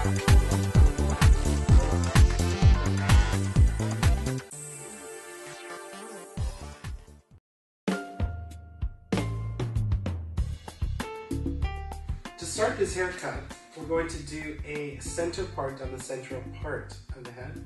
To start this haircut, we're going to do a center part on the central part of the head.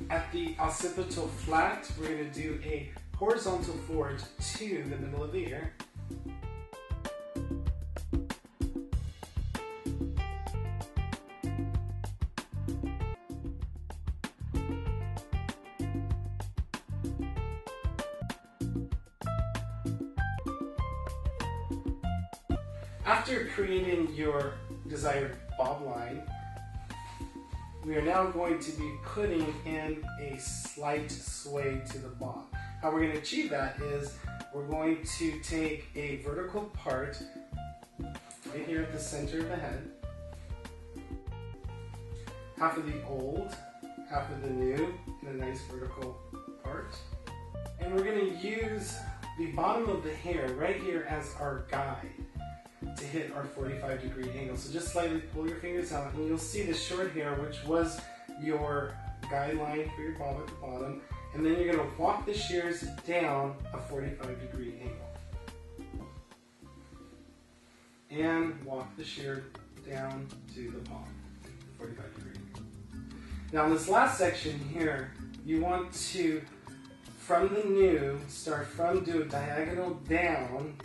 At the occipital flat, we're going to do a horizontal forward to the middle of the ear. After creating your desired bob line, we are now going to be putting in a slight sway to the bob. How we're going to achieve that is we're going to take a vertical part right here at the center of the head, half of the old, half of the new in a nice vertical part, and we're going to use the bottom of the hair right here as our guide to hit our 45-degree angle. So just slightly pull your fingers out and you'll see the short hair, which was your guideline for your bob at the bottom, and then you're going to walk the shears down a 45-degree angle. And walk the shear down to the palm, 45 degree. Now in this last section here, you want to, from the new, start from, do a diagonal down,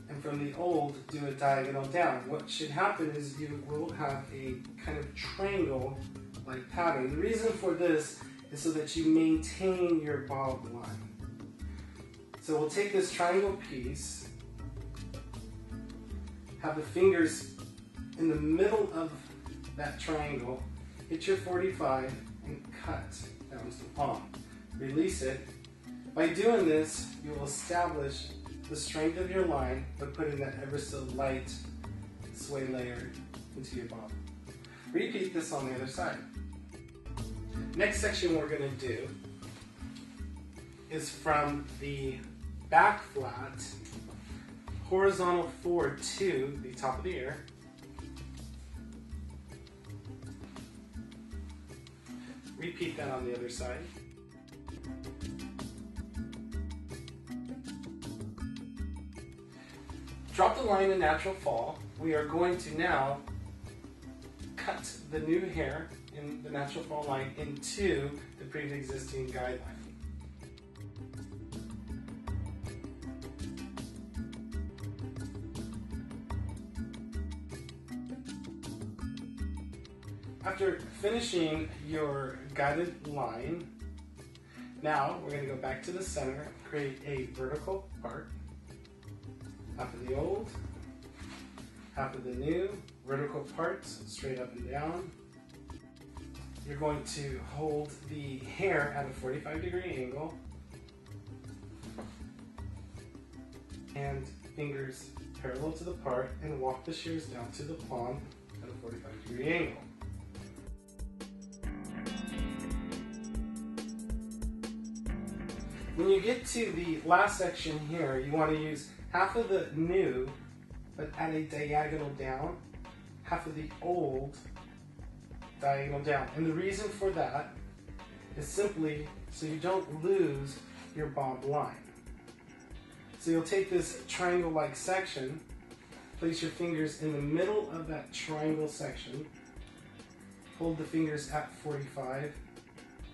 and from the old, do a diagonal down. What should happen is you will have a kind of triangle-like pattern. The reason for this is so that you maintain your bob line. So we'll take this triangle piece, have the fingers in the middle of that triangle, hit your 45 and cut down to the palm. Release it. By doing this, you will establish the strength of your line by putting that ever so light sway layer into your bob. Repeat this on the other side. Next section we're going to do is from the back flat, horizontal forward to the top of the ear. Repeat that on the other side. Drop the line in natural fall. We are going to now cut the new hair in the natural fall line into the pre-existing guideline. After finishing your guided line, now we're going to go back to the center, create a vertical part. Half of the old, half of the new, vertical parts, straight up and down. You're going to hold the hair at a 45-degree angle and fingers parallel to the part and walk the shears down to the palm at a 45-degree angle. When you get to the last section here, you want to use half of the new, but at a diagonal down, half of the old, diagonal down. And the reason for that is simply so you don't lose your bob line. So you'll take this triangle-like section, place your fingers in the middle of that triangle section, hold the fingers at 45,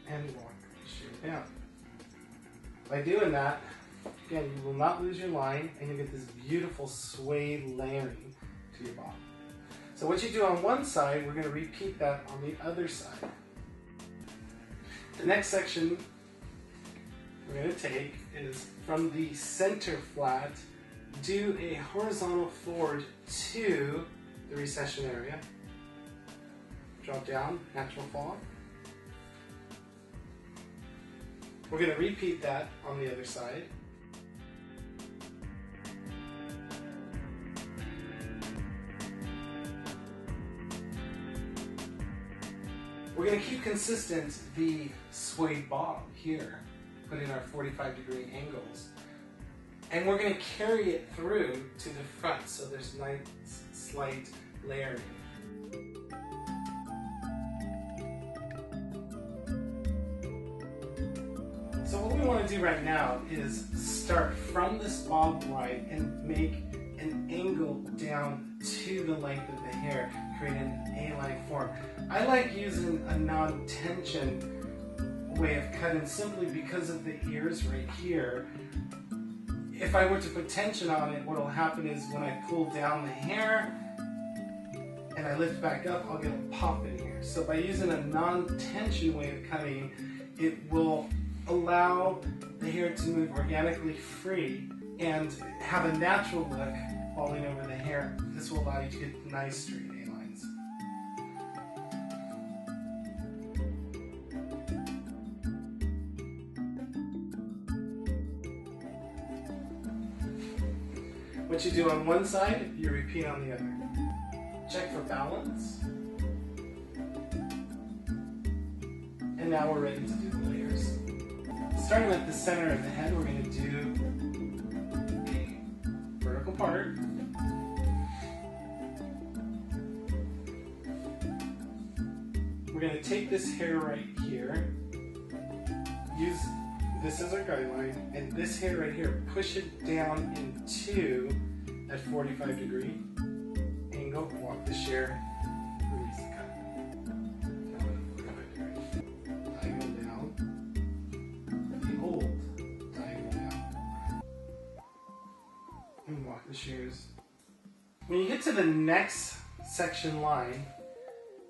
and walk the shear down. By doing that, again, you will not lose your line, and you'll get this beautiful sway layering to your bob. So what you do on one side, we're going to repeat that on the other side. The next section we're going to take is from the center flat, do a horizontal forward to the recession area, drop down, natural fall. We're going to repeat that on the other side. We're going to keep consistent the suede bob here, put in our 45-degree angles. And we're going to carry it through to the front so there's nice slight layering. So what we want to do right now is start from this bob right and make an angle down to the length of the hair, creating an A-line form. I like using a non-tension way of cutting simply because of the ears right here. If I were to put tension on it, what will happen is when I pull down the hair and I lift back up, I'll get a pop in here. So by using a non-tension way of cutting, it will allow the hair to move organically free and have a natural look falling over the hair. This will allow you to get nice straight A-lines. What you do on one side, you repeat on the other. Check for balance. And now we're ready to do the layers. Starting at the center of the head, we're going to do a vertical part. We're going to take this hair right here, use this as our guideline, and this hair right here, push it down into that 45-degree angle, walk the shear, release the cut. Diagonal down, the old diagonal down, and walk the shears. When you get to the next section line,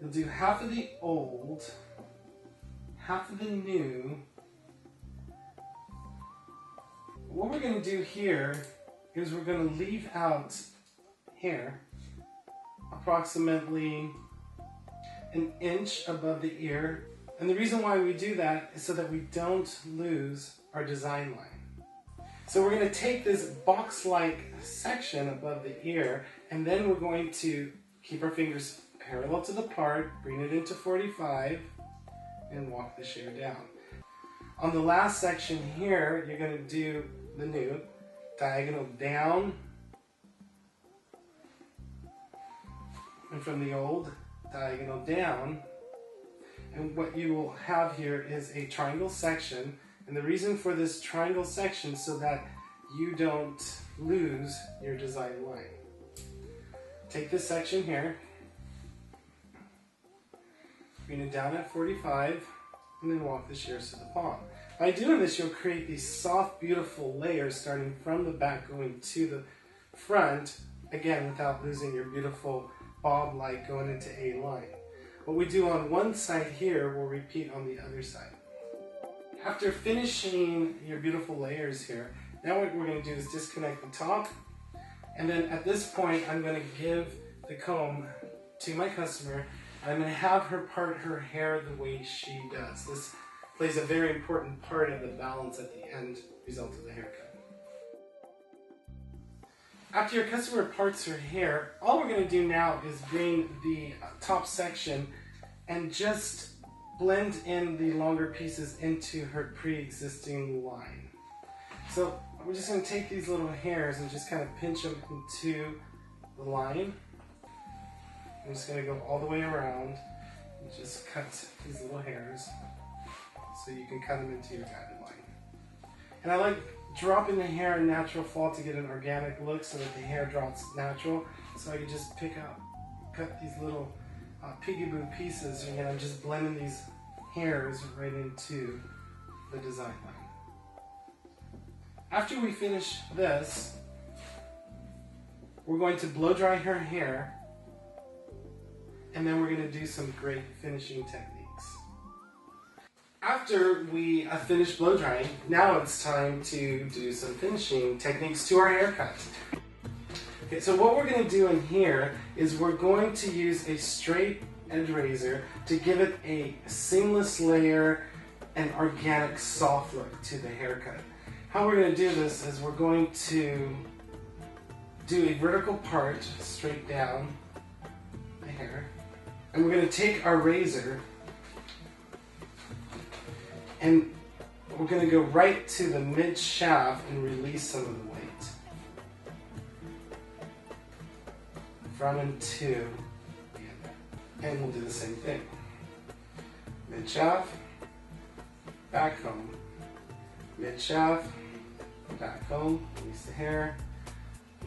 you'll do half of the old, half of the new. What we're going to do here is we're going to leave out hair approximately an inch above the ear. And the reason why we do that is so that we don't lose our design line. So we're going to take this box-like section above the ear, and then we're going to keep our fingers parallel to the part, bring it into 45, and walk the shear down. On the last section here, you're going to do the new diagonal down, and from the old, diagonal down. And what you will have here is a triangle section, and the reason for this triangle section is so that you don't lose your design line. Take this section here, bring it down at 45, and then walk the shears to the palm. By doing this, you'll create these soft, beautiful layers starting from the back going to the front, again, without losing your beautiful bob-like going into a line. What we do on one side here, we'll repeat on the other side. After finishing your beautiful layers here, now what we're going to do is disconnect the top, and then at this point, I'm going to give the comb to my customer, and I'm going to have her part her hair the way she does. This plays a very important part in the balance at the end result of the haircut. After your customer parts her hair, all we're going to do now is bring the top section and just blend in the longer pieces into her pre-existing line. So we're just going to take these little hairs and just kind of pinch them into the line. I'm just going to go all the way around and just cut these little hairs so you can cut them into your guided line. And I like dropping the hair in natural fall to get an organic look so that the hair drops natural. So I can just pick out, cut these little peekaboo pieces, and I'm just blending these hairs right into the design line. After we finish this, we're going to blow dry her hair, and then we're going to do some great finishing techniques. After we finish blow drying, now it's time to do some finishing techniques to our haircut. Okay, so what we're going to do in here is we're going to use a straight edge razor to give it a seamless layer and organic soft look to the haircut. How we're going to do this is we're going to do a vertical part straight down the hair, and we're going to take our razor And we're going to go right to the mid shaft and release some of the weight. From and to, and we'll do the same thing. Mid shaft, back home. Mid shaft, back home, release the hair.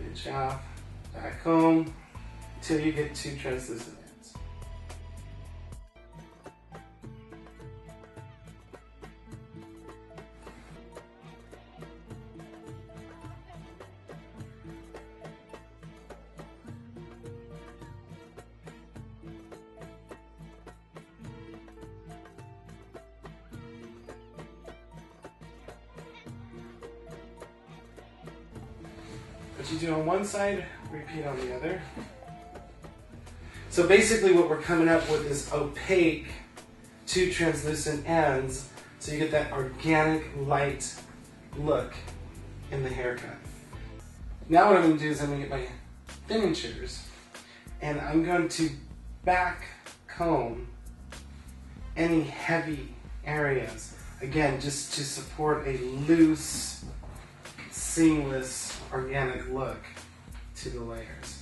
Mid shaft, back home, until you get two translucent ends. What you do on one side, repeat on the other. So basically what we're coming up with is opaque, two translucent ends, so you get that organic, light look in the haircut. Now what I'm going to do is I'm going to get my thinning shears, and I'm going to back comb any heavy areas. Again, just to support a loose, seamless, organic look to the layers.